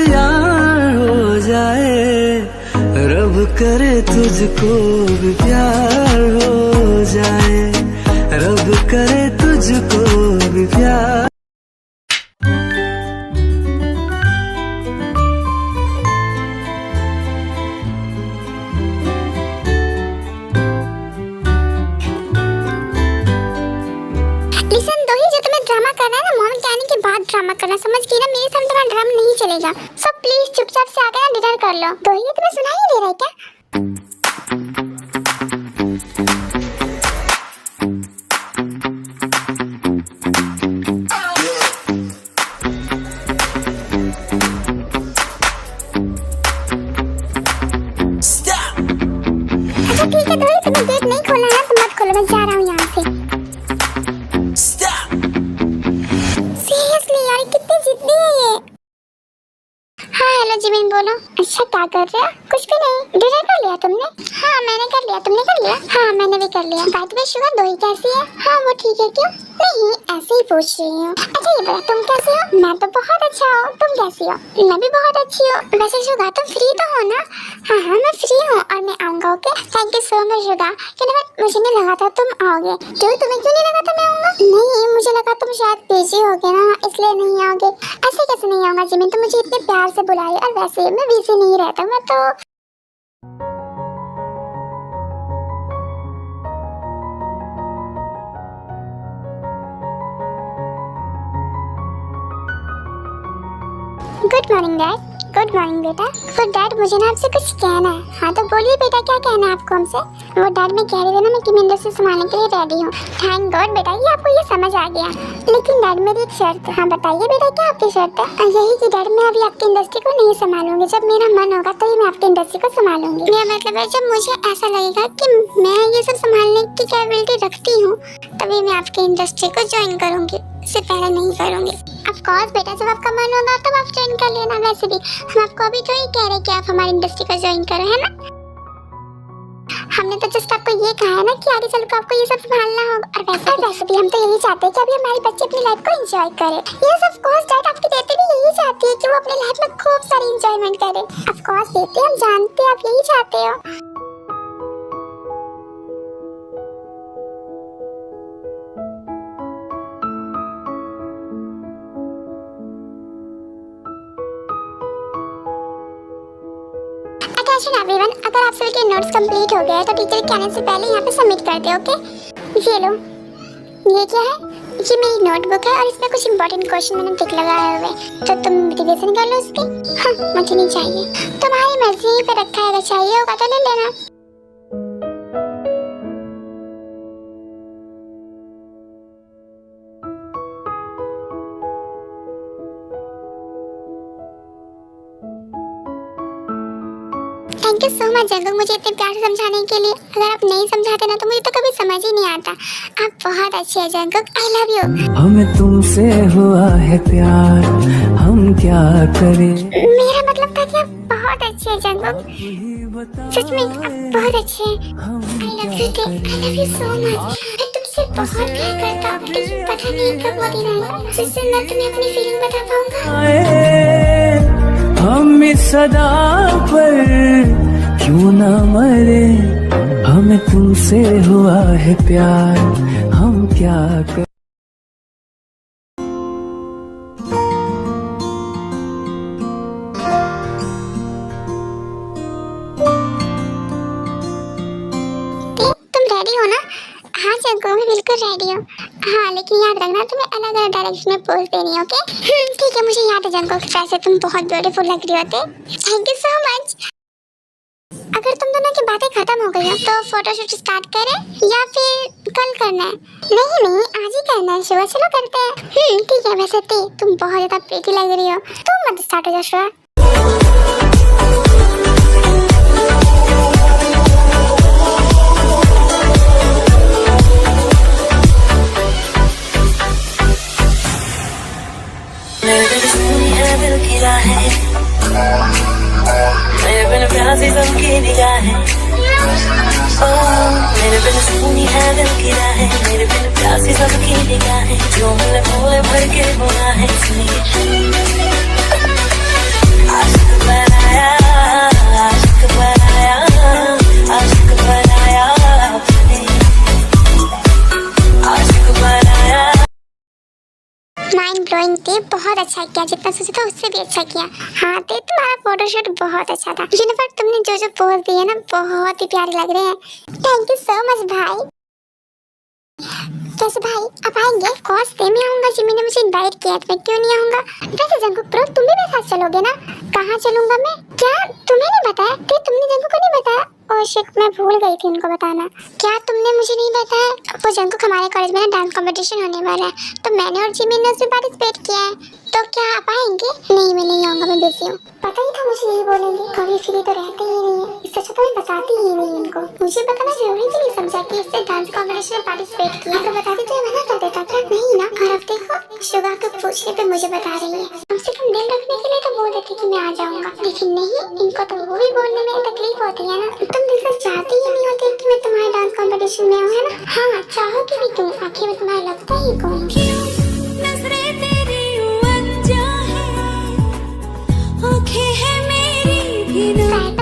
यार हो जाए, रब करे तुझको भी प्यार हो जाए, रब करे तुझको भी प्यार। ड्रामा करना समझ गई ना, मेरे सामने तुम्हारा ड्रामा नहीं चलेगा। सो प्लीज चुपचाप से आकर ना डिनर कर लो। तो ये तुम्हें सुनाई नहीं दे रहा है क्या? अच्छा ठीक है दोही, तुम्हें गेट नहीं खोलना है तो मत खोलो, मैं जा रहा हूँ यहाँ से। जिमिन बोलो। अच्छा क्या कर रहे हो? कुछ भी नहीं। डिनर कर लिया तुमने? हाँ मैंने कर लिया, तुमने कर लिया? हाँ मैंने भी कर लिया। बात में शुगर दोही कैसी है? हाँ वो ठीक है। क्यों? नहीं ऐसे ही पूछ रही हूँ। अच्छा ये बता तुम कैसे हो? मैं तो बहुत अच्छा हूँ, तुम कैसी हो? मैं भी बहुत अच्छी हूँ। वैसे शुगर तुम फ्री तो हो ना? हाँ हाँ मैं फ्री हूँ और मैं आऊँगा। Okay thank you so much sugar. मुझे नहीं लगा था तुम आओगे। क्यों तुम्हें क्यों नहीं लगा था मैं आऊँगा? नहीं मुझे लगा तुम शायद बिजी होगे ना, इसलिए नहीं आओगे। ऐसे कैसे नहीं आऊँगा जिमिन, तुम मुझे इतने प्यार से बुलाई और वैसे मैं बिजी नहीं रहता। मैं तो good morning dad. Good morning बेटा। गुड डैड मुझे ना आपसे कुछ कहना है। हाँ तो बोलिए बेटा क्या कहना है आपको हमसे? वो डैड मैं कह रही थी ना मैं किमिंदर से संभालने के लिए रेडी हूँ। थैंक गॉड बेटा ये आपको ये समझ आ गया। लेकिन डैड मेरी एक शर्त है। हाँ बताइए बेटा क्या आपकी शर्त है? यही कि डैड मैं अभी आपकी इंडस्ट्री को नहीं संभालूंगी, जब मेरा मन होगा तभी मैं आपकी इंडस्ट्री को संभालूंगी। मेरा मतलब है जब मुझे ऐसा लगेगा कि मैं ये सब संभालने की कैपेबिलिटी रखती हूँ तभी मैं आपकी इंडस्ट्री को ज्वाइन करूंगी, इससे पहले नहीं करूंगी। ऑफ कोर्स बेटा जब आपका मन होगा तब आप ज्वाइन कर लेना। वैसे भी हम आपको अभी तो ही कह रहे कि आप हमारी इंडस्ट्री को ज्वाइन करो, है ना? हमने तो जस्ट आपको ये कहा है ना कि आगे चल कर आपको ये सब संभालना होगा। और वैसे भी हम तो यही चाहते हैं कि अभी हमारे बच्चे अपनी लाइफ को एंजॉय करें। यस ऑफ कोर्स डैड आपकी बेटी भी यही चाहती है कि वो अपनी लाइफ में खूब सारी एंजॉयमेंट करे। ऑफ कोर्स बेटी हम जानते हैं आप यही चाहते हो। एवरीवन अगर आप सभी के नोट्स कंप्लीट हो गए तो टीचर के आने से पहले यहाँ पे सबमिट कर दे। ओके ये लो, ये क्या है? ये मेरी नोटबुक है और इसमें कुछ इंपॉर्टेंट क्वेश्चन मैंने टिक लगाए हुए, तो तुम रिवीजन कर लो उसकी। हाँ मुझे नहीं चाहिए, तुम्हारी मर्जी पे रखा है, अगर चाहिए होगा तो ले लेना। थैंक यू सो मच जंगल मुझे इतने प्यार से समझाने के लिए। अगर आप नहीं समझाते ना तो मुझे तो कभी समझ ही नहीं आता। आप बहुत अच्छे हैं जंगल, आई लव यू। हमें तुमसे हुआ है प्यार, हम क्या करें? मेरा मतलब था कि आप बहुत अच्छे हैं जंगल, सच में आप बहुत अच्छे हैं। I love you, I love you so much. मैं तुमसे बहुत प्यार करता हूँ, लेकिन पता नहीं कब वो दिन आएगा जिससे मैं तुम्हें अपनी फीलिंग बता पाऊंगा। हम इस सदा पर क्यों ना मरे, हमें तुमसे हुआ है प्यार, हम क्या कर। तुम रेडी हो ना? हाँ जंगल मैं बिल्कुल रेडी हूँ। हाँ लेकिन याद रखना तुम्हें अलग अलग डायरेक्शन में पोज देनी है। ओके ठीक है मुझे याद है जंगल, वैसे तुम बहुत ब्यूटीफुल लग रही होते। Thank you so much. अगर तुम दोनों की बातें खत्म हो गई हो तो फोटोशूट स्टार्ट करें या फिर कल करना है? नहीं नहीं आज ही करना है शुभ, चलो करते हैं। ठीक है। वैसे तुम बहुत ज्यादा प्रीटी लग रही हो, तुम मत स्टार्ट हो जाओ शुभ। मेरे बिन प्यासी सबकी निगाहें, मेरे बिन सुनी है दिल की राहें, मेरे बिन प्यासी सबकी निगाहें, जो मिले भोले भर के गुनाहें सुनिए। बहुत अच्छा किया, जितना सोचा था उससे भी अच्छा किया। हाँ ते तुम्हारा फोटोशूट बहुत अच्छा था। यूनिफॉर्म तुमने जो जो पोज दिए ना बहुत ही प्यारे लग रहे हैं। थैंक यू सो मच भाई। कैसे भाई आप आएंगे? कोर्स पे मैं आऊंगा, जिमी ने मुझे इनवाइट किया तो मैं क्यों नहीं आऊंगा। वैसे जंगू प्रो तुम भी मेरे साथ चलोगे ना? कहाँ चलूंगा मैं? क्या तुम्हें नहीं बताया? तुमने जंगू को नहीं बताया? ओह शिट, मैं भूल गई थी उनको बताना। क्या तुमने मुझे नहीं बताया? वो जंगू हमारे कॉलेज में ना डांस कंपटीशन होने वाला है, तो मैंने और जिमी ने उसमें पार्टिसिपेट किया है। तो क्या आप आएंगे? नहीं मैं नहीं आऊंगा, मैं बिजी हूँ। पता ही था मुझे यही बोलेंगे, कभी फ्री तो रहते ही नहीं है, इससे अच्छा तो मैं बताती ही नहीं इनको। मुझे बताना जरूरी भी नहीं समझा कि इससे डांस कंपटीशन में पार्टिसिपेट किया, तो बताती तो ये मना कर देता क्या? नहीं ना। और अब देखो शुगा को पूछने पे मुझे बता रही है। कम से कम दिल रखने के लिए तो बोल देती कि मैं आ जाऊंगा, लेकिन नहीं, इनको तो वो भी बोलने में तकलीफ होती है ना। तुम दिल से चाहती ही नहीं होती कि मैं तुम्हारे डांस कंपटीशन में आऊँ, है ना? हाँ चाहोगी भी तुम, आखिर में तुम्हारा लगता ही कौन?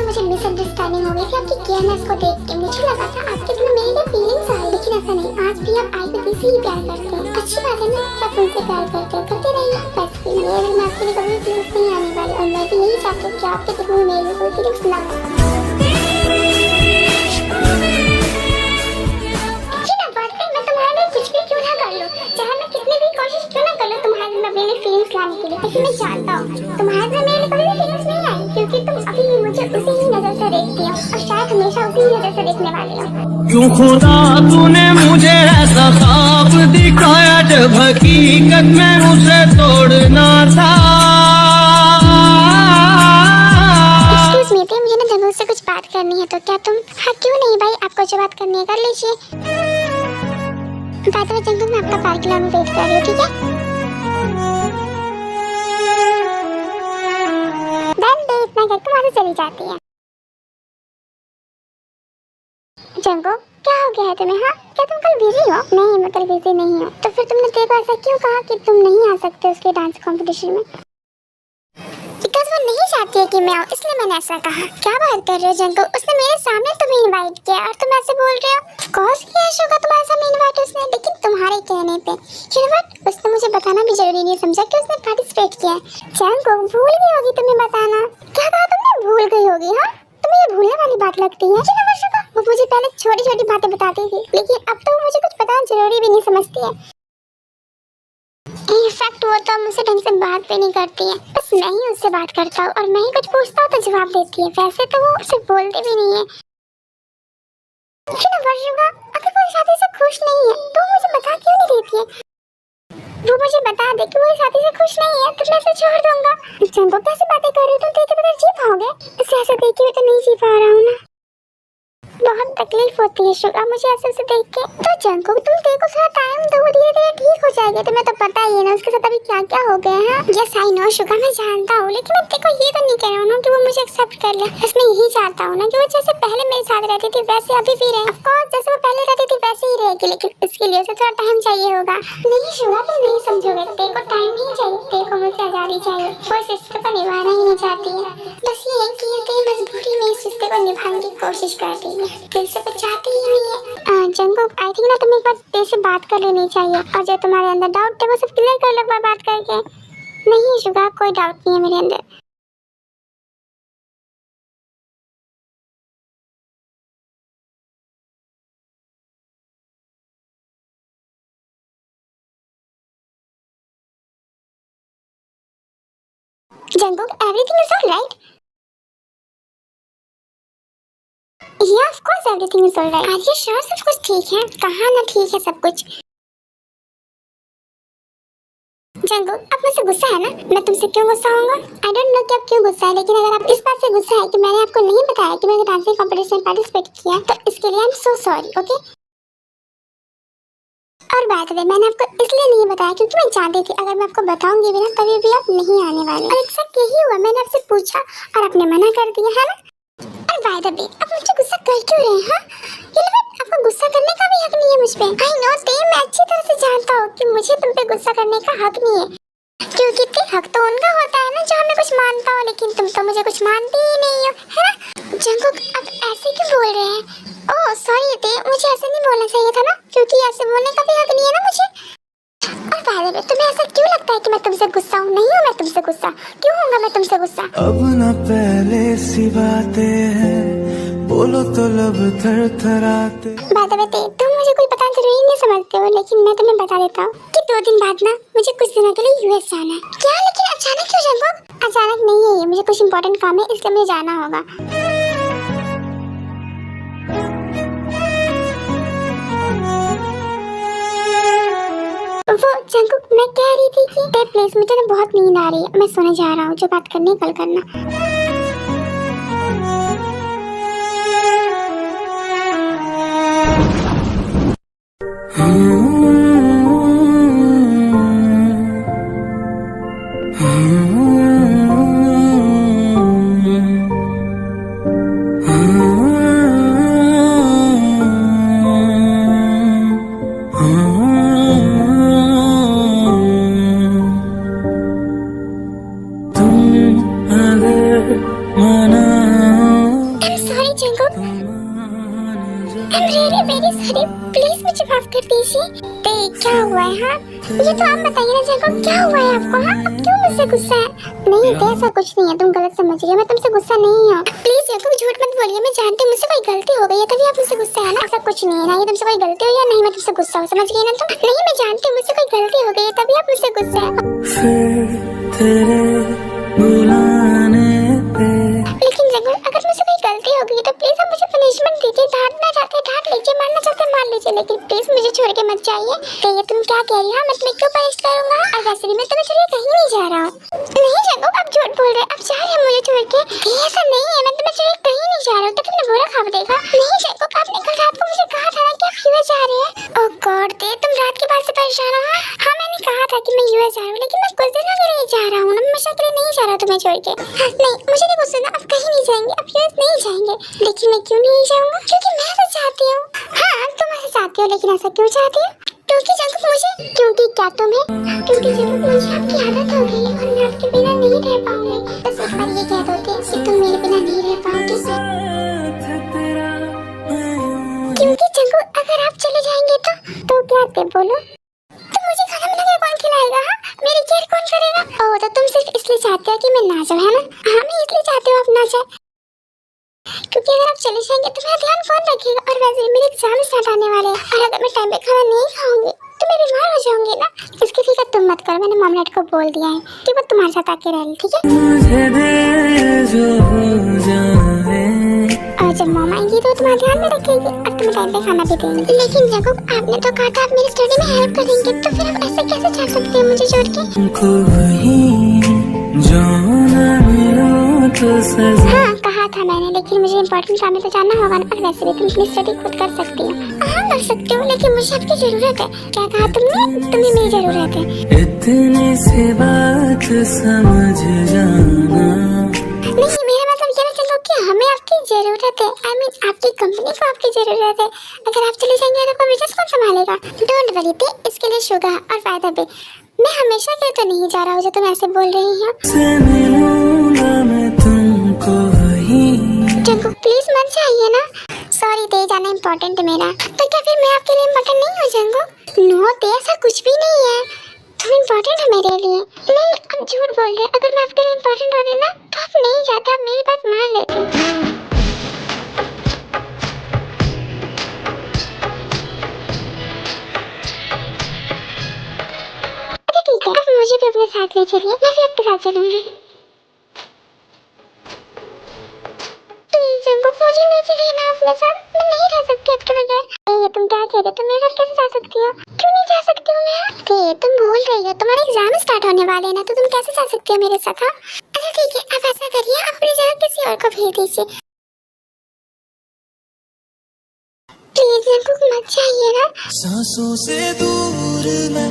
मुझे मिसअंडरस्टैंडिंग हो गई थी आपकी केयरनेस को देख के। मुझे लगा था आपके दिल में मेरे लिए फीलिंग्स आई, लेकिन ऐसा नहीं। आज भी आप आई को से ही प्यार करते हैं। अच्छी बात है ना, आप उनसे प्यार करते रहिए। वैसे भी मेरे दिल में आपके लिए कभी फीलिंग्स नहीं आने वाली, और मैं भी यही चाहती हूँ कि आपके दिल में मेरे लिए कोई फीलिंग्स ना हो। कुछ भी क्यों ना कर लो, चाहे मैं कितनी भी कोशिश क्यों ना कर लो तुम्हारे दिल में मेरे लिए फीलिंग्स लाने के लिए, लेकिन मैं जानता हूँ तुम्हारे दिल में मेरे लिए कभी भी फीलिंग्स नहीं आई, क्योंकि तुम अभी भी मुझे उसी ही नजर से देखती हो, और शायद हमेशा उसी ही नजर से देखने वाले हो। क्यों खुदा तूने मुझे ऐसा ख्वाब दिखाया जब हकीकत में उसे तोड़ना था। एक्सक्यूज मी, मुझे ना जंगल से कुछ बात करनी है, तो क्या तुम? हाँ क्यों नहीं भाई, आपको जो बात करनी है कर लीजिए। बात में जंगल में आपका पार्किंग लॉट में वेट कर रही हूँ, ठीक है? इतना करके वहाँ से चली जाती है। जंगो क्या हो गया है तुम्हें? हाँ क्या तुम कल बिजी हो? नहीं मैं कल बिजी नहीं हूँ। तो फिर तुमने तेरे को ऐसा क्यों कहा कि तुम नहीं आ सकते उसके डांस कंपटीशन में? बिकॉज़ वो नहीं चाहती है कि मैं आऊँ, इसलिए मैंने ऐसा कहा। क्या बात कर रहे हो जंगो? उसने मेरे सामने तुम्हें इनवाइट किया और तुम ऐसे बोल रहे हो? ऑफ कोर्स किया शुगा, तुम्हारे सामने इनवाइट उसने, लेकिन तुम्हारे कहने पे। यू नो व्हाट, उसने मुझे बताना भी जरूरी नहीं समझा कि उसने पार्टिसिपेट किया है। जंगो भूल गई होगी तुम्हें बताना। क्या कहा तुमने? भूल गई होगी? हाँ तुम्हें ये भूलने वाली बात लगती है? यू नो व्हाट शुगा, वो मुझे पहले छोटी छोटी बातें बताती थी, लेकिन अब तो वो मुझे कुछ बताना जरूरी भी नहीं समझती है। इनफैक्ट वो तो मुझसे ढंग से बात भी नहीं करती है, बस मैं ही उससे बात करता हूँ, और मैं ही कुछ पूछता हूँ तो जवाब देती है। वैसे तो वो उससे बोलती भी नहीं है। अगर वो शादी से खुश नहीं है तो मुझे बता क्यों नहीं देती है? वो मुझे बता दे कि वो शादी से खुश नहीं है तो मैं उसे छोड़ दूंगा। जंगो कैसे बातें कर रही हो तुम? देखे बगैर जी पाओगे? इसे ऐसे देखे हुए तो नहीं जी पा रहा हूँ ना। बहुत तकलीफ होती है शुगा मुझे ऐसे उसे देख के। तो जंगो तुम देखो थोड़ा टाइम दो, धीरे धीरे ठीक हो जाएगी। तुम्हें तो पता ही है ना उसके साथ अभी क्या क्या हो गया है। यस आई नो शुगा, मैं जानता हूँ, लेकिन मैं देखो ये तो नहीं कह रहा हूँ ना कि वो मुझे एक्सेप्ट कर ले। बस मैं यही चाहता हूँ ना कि वो जैसे पहले मेरे साथ रहती थी वैसे अभी भी रहे। ऑफ कोर्स जैसे वो पहले रहती थी वैसे ही रहेगी, लेकिन इसके लिए उसे थोड़ा टाइम चाहिए होगा। नहीं शुगा तुम नहीं समझोगे, तेरे को टाइम नहीं चाहिए, तेरे को मुझसे आजादी चाहिए। वो इस रिश्ते को निभाना ही नहीं चाहती है, बस ये है कि ये मजबूरी में इस रिश्ते को निभाने की कोशिश करती है, दिल से कुछ चाहती ही नहीं है। जंगो आई थिंक ना तुम्हें एक बार तेरे से बात कर लेनी चाहिए, और जो तुम्हारे अंदर डाउट है वो सब क्लियर कर लो एक बार बात करके। नहीं शुगा कोई डाउट नहीं है मेरे अंदर। जंगो एवरीथिंग इज ऑलराइट? या of course everything is alright. आज ये श्योर सब कुछ ठीक है? कहाँ ना ठीक है सब कुछ? जंगो अब मुझसे गुस्सा है ना? मैं तुमसे क्यों गुस्सा होऊंगा? आई डोंट नो कि आप क्यों गुस्सा है, लेकिन अगर आप इस बात से गुस्सा है कि मैंने आपको नहीं बताया कि मैंने डांसिंग कंपटीशन में पार्टिसिपेट किया, तो इसके लिए I am so sorry, okay? और बात है मैंने आपको इसलिए नहीं बताया क्योंकि मैं जानती थी अगर मैं आपको बताऊंगी भी ना तभी भी आप नहीं आने वाले। और एक्जेक्ट यही हुआ, मैंने आपसे पूछा और आपने मना कर दिया, है ना? और बाय द वे आप मुझे गुस्सा कर क्यों रहे हैं? आपको गुस्सा करने का भी हक नहीं है मुझ पे। आई नो ते, मैं अच्छी तरह से जानता हूँ कि मुझे तुम पे गुस्सा करने का हक नहीं है, क्योंकि ते हक तो उनका होता है ना जहाँ मैं कुछ मानता हूँ, लेकिन तुम तो मुझे कुछ मानती ही नहीं हो, है ना? जंगुक अब ऐसे क्यों बोल रहे हैं? ओह सॉरी ते, मुझे ऐसे नहीं बोलना चाहिए था ना, क्योंकि ऐसे बोलने का भी हक नहीं है ना मुझे। और बाय द वे तुम्हें ऐसा क्यों लगता है कि मैं तुमसे गुस्सा हूँ? नहीं हूँ मैं तुमसे गुस्सा। क्यों होऊंगा मैं तुमसे गुस्सा? अब न पहले सी बातें हैं, बोलो तो लब थर थराते। बाय द वे तुम मुझे कोई बताना जरूरी नहीं समझते हो, लेकिन मैं तुम्हें बता देता हूँ कि 2 दिन बाद ना मुझे कुछ दिनों के लिए यूएस जाना है। क्या? लेकिन अचानक क्यों जंगो? अचानक नहीं है ये, मुझे कुछ इम्पोर्टेंट काम है इसलिए मुझे जाना होगा। वो जंगुक, मैं कह रही थी कि प्लीज मुझे ना बहुत नींद आ रही है, मैं सोने जा रहा हूँ। जो बात करनी है कल करना। प्लीज मुझे माफ कर दीजिए। क्या हुआ है? हाँ मुझे तो आप बताइए ना जंगो, क्या हुआ है आपको? हाँ अब क्यों मुझसे गुस्सा है? नहीं ऐसा कुछ नहीं है, तुम गलत समझ रही हो, मैं तुमसे गुस्सा नहीं हूँ। प्लीज जंगो झूठ मत बोलिए, मैं जानती हूँ मुझसे कोई गलती हो गई है तभी आप मुझसे गुस्सा है ना। ऐसा कुछ नहीं है ना, ये तुमसे कोई गलती हो या नहीं मैं तुमसे गुस्सा हूँ, समझ गई ना तुम? नहीं मैं जानती हूँ मुझसे कोई गलती हो गई है तभी आप मुझसे गुस्सा है। लेकिन जंगो अगर मुझसे कोई गलती हो गई तो प्लीज आप मुझे पनिशमेंट दीजिए। डांटना चाहते डांट लीजिए, मारना चाहते मार लीजिए, लेकिन प्लीज मुझे छोड़ के मत जाइए। तो ये तुम क्या कह रही हो? मैं तुम्हें क्यों पनिश करूंगा? और वैसे भी मैं तुम्हें छोड़ के कहीं नहीं जा रहा हूँ। नहीं जंगो आप झूठ बोल रहे, आप जा रहे हैं मुझे छोड़ के? ऐसा नहीं है, मैं तुम्हें छोड़ के कहीं नहीं जा रहा हूँ। तो तुमने बुरा खबर देखा? नहीं जंगो आपने कल रात को मुझे कहा था ना कि आप यूएस जा रहे हैं। ओह गॉड तुम रात के बाद से परेशान हो? हाँ मैंने कहा था कि मैं यूएस जा रहा हूँ, लेकिन मैं कुछ दिनों के लिए जा रहा हूँ, हमेशा के लिए नहीं जा रहा तुम्हें छोड़ के। नहीं मुझे नहीं गुस्सा ना, आप कहीं नहीं जाएंगे, आप यूएस नहीं जाएंगे। लेकिन मैं क्यों नहीं जाऊंगा? क्योंकि मैं ऐसा चाहती हूँ। हाँ तुम ऐसा चाहती हो, लेकिन ऐसा क्यों चाहती हो? क्योंकि जंगुक मुझे, क्योंकि क्या तुम्हें, क्योंकि जंगुक मुझे आपकी आदत हो गई और मैं आपके बिना नहीं रह पाऊंगी। बस एक बार ये कह दो कि तुम मेरे बिना नहीं रह पाओगे। क्योंकि जंगुक अगर आप चले जाएंगे तो क्या थे बोलो? तो मुझे खाना बना के कौन खिलाएगा? हाँ मेरी केयर कौन करेगा? ओह तो तुम सिर्फ इसलिए चाहते हो कि मैं ना जाऊँ, है ना? हाँ मैं इसलिए चाहती हूँ आप ना जाए, क्योंकि अगर आप चले जाएंगे तो मेरा ध्यान कौन रखेगा? और वैसे भी मेरे एग्जाम स्टार्ट आने वाले हैं और अगर मैं टाइम पे खाना नहीं खाऊंगी तो मैं बीमार हो जाऊंगी ना। इसकी फिक्र तुम मत करो, मैंने मॉमलेट को बोल दिया है कि वो तुम्हारे साथ आके रह ले, ठीक है? और जब मॉम आएंगी तो तुम्हारा ध्यान में रखेगी और तुम्हें टाइम पे खाना भी देंगी। लेकिन जंगुक आपने तो कहा था आप मेरी स्टडी में हेल्प करेंगे, तो फिर आप ऐसे कैसे जा सकते हो मुझे छोड़ के? हाँ कहा था मैंने, लेकिन मुझे इम्पोर्टेंट काम में तो जाना होगा ना। और वैसे भी तुम अपनी स्टडी खुद कर सकती हो। हाँ कर सकती हो, लेकिन मुझे आपकी जरूरत है। क्या कहा तुमने? तुम्हें मेरी जरूरत है। इतनी सी बात समझ जाना। नहीं मेरा मतलब ये ना चलो कि हमें आपकी जरूरत है, I mean आपकी कंपनी को आपकी जरूरत है। अगर आप चले जाएंगे तो बिजनेस कौन संभालेगा? डोंट वरी थे, इसके लिए शुगर और फायदा भी। मैं हमेशा के तो नहीं जा रहा हूँ जो तुम ऐसे बोल रही हो। जंगुक प्लीज मत जाइए ना। सॉरी ते जाना इम्पोर्टेंट है मेरा। तो क्या फिर मैं आपके लिए इम्पोर्टेंट नहीं हूँ जंगुक? नो ते ऐसा कुछ भी नहीं है, तुम इम्पोर्टेंट है मेरे लिए। नहीं आप झूठ बोल रहे, अगर मैं आपके लिए इम्पोर्टेंट होती ना तो आप नहीं जाते, आप मेरी बात मान लेते। ठीक है अब मुझे भी अपने साथ ले चलिए, मैं भी आपके साथ चलूंगी। जंगुक मुझे ले चलिए ना अपने साथ, मैं नहीं रह सकती आपके बगैर। ये तुम क्या कह रहे हो? तुम मेरे साथ कैसे जा सकती हो? क्यों नहीं जा सकती हूँ मैं? तुम भूल रही हो तुम्हारे एग्जाम स्टार्ट होने वाले हैं ना, तो तुम कैसे जा सकती हो मेरे साथ? हाँ अच्छा ठीक है आप ऐसा करिए, आप अपनी जगह किसी और को भेज दीजिए प्लीज। जंगुक मत जाइए ना। सांसों से दूर मैं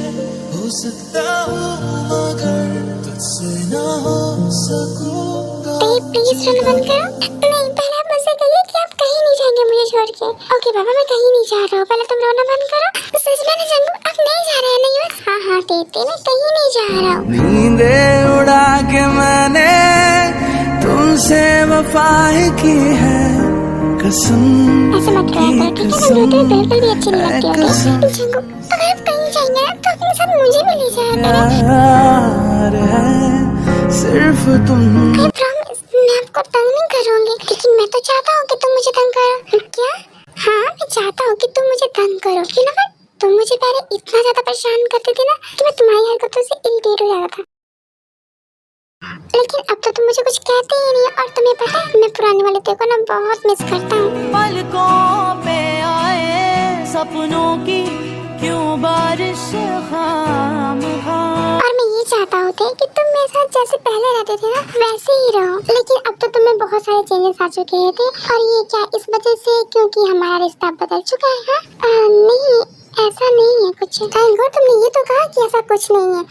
हो सकता हूँ मगर तुझसे ना हो सकूंगा। प्लीज रोना बंद करो। नहीं पहले आप मुझसे कहिए कि आप कहीं नहीं जाएंगे मुझे छोड़ के। ओके बाबा मैं कहीं नहीं जा रहा हूँ, पहले तुम रोना बंद करो। सच में ना जंगुक आप नहीं जा रहे हैं ना यूएस? हाँ हाँ तेते मैं कहीं नहीं जा रहा हूँ। नींदें उड़ा के मैंने तुमसे वफा की है कसम। ऐसे मत करो ठीक है, कंप्यूटर बिल्कुल भी अच्छी नहीं लगती है। जंगुक अगर आप कहीं जाएंगे ना तो अपने साथ साथ मुझे भी ले जाया करें। प्यार है सिर्फ तुम। I promise, मैं आपको तंग नहीं करूँगी, लेकिन मैं तो चाहता हूँ कि तुम मुझे तंग करो। क्या? हाँ, मैं चाहता हूँ कि तुम मुझे तंग करो। You know what? तुम मुझे पहले इतना ज्यादा परेशान करते थे ना कि मैं तुम्हारी हरकतों से इरिटेट हो जाता था, लेकिन अब तो तुम मुझे कुछ कहते ही नहीं। और तुम्हें पता है, मैं पुराने वाले तेरे को ना बहुत मिस करता हूँ। पलकों पे आए सपनों की क्यों बारिश खामखा। और मैं ये चाहता होते कि तुम मेरे साथ जैसे पहले रहते थे ना वैसे ही रहो, लेकिन अब तो तुम्हें बहुत सारे चेंजेस आ चुके थे। और ये क्या इस वजह से क्योंकि हमारा रिश्ता बदल चुका है? हाँ? नहीं, ऐसा नहीं है कुछ। थैंक गॉड तुमने ये तो कहा कि ऐसा कुछ नहीं है।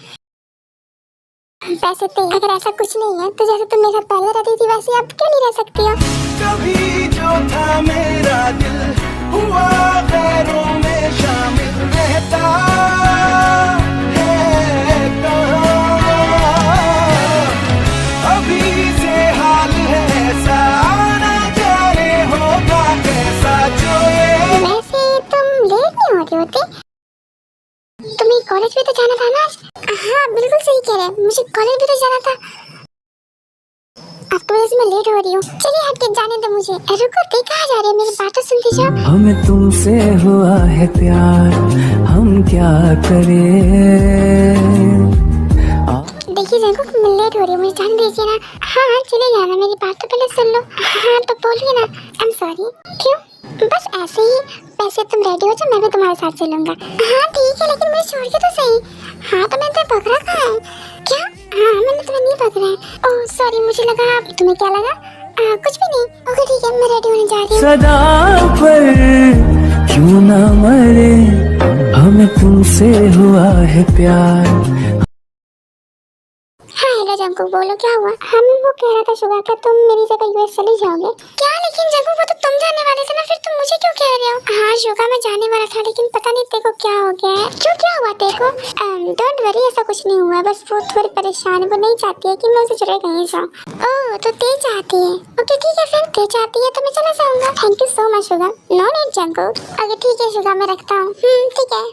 वैसे तो अगर ऐसा कुछ नहीं है तो जैसे तुम मेरे साथ पहले रहती थी वैसे अब क्यों नहीं रह सकती हो? कभी जो था मेरा दिल हुआ खैरों में शामिल रहता है कहाँ। अभी से हाल है ऐसा ना जाने होगा कैसा जो ये। वैसे तुम लेट नहीं हो रही होती? तुम्हें कॉलेज भी तो जाना था ना आज? हाँ बिल्कुल सही कह रहे हैं, मुझे कॉलेज भी तो जाना था। आपकी वजह से मैं लेट हो रही हूँ। चलिए हट के जाने दो मुझे। रुको, ते कहाँ जा रहे हैं? मेरी बात तो सुनती जाओ। हमें तुमसे हुआ है प्यार, हम क्या करें। देखिए जंकुक, मैं लेट हो रही हूँ, मुझे जाने दीजिए ना। हाँ चले जाना, मेरी बात तो पहले सुन लो। हाँ तो बोलिए ना। I am sorry. क्यों? बस ऐसे ही। वैसे तुम रेडी हो जाओ, मैं भी तुम्हारे साथ चलूंगा। हाँ ठीक है, लेकिन मुझे छोड़ के तो सही। हाँ तो मैंने तुम्हें पकड़ा कहाँ है? क्या? हाँ मैंने तुम्हें नहीं पकड़ा है। ओह सॉरी, मुझे लगा। तुम्हें क्या लगा? कुछ भी नहीं। ओके ठीक है, मैं रेडी होने जा रही हूँ। सदा पर क्यों ना मरे, हमें तुमसे हुआ है प्यार। हाँ हेलो जंकुक, बोलो क्या हुआ? हम वो कह रहा था शुगर का तुम मेरी जगह यूएस चले जाओगे क्या? लेकिन जंकुक वो तो तुम जाने वाले थे ना, फिर तुम मुझे क्यों कह रहे हो? हाँ शुगर मैं जाने वाला था, लेकिन पता नहीं तेरे को क्या हो गया है। क्यों, क्या हुआ तेरे को? डोंट वरी, ऐसा कुछ नहीं हुआ, बस वो थोड़ी परेशान है। वो नहीं चाहती है कि मैं उसे छोड़ कहीं जाऊँ। ओह तो ते चाहती है? ओके ठीक है, फिर ते चाहती है तो मैं चला जाऊंगा। Thank you so much sugar. No need Jungkook. Okay ठीक है शुगर, मैं रखता हूँ। ठीक है।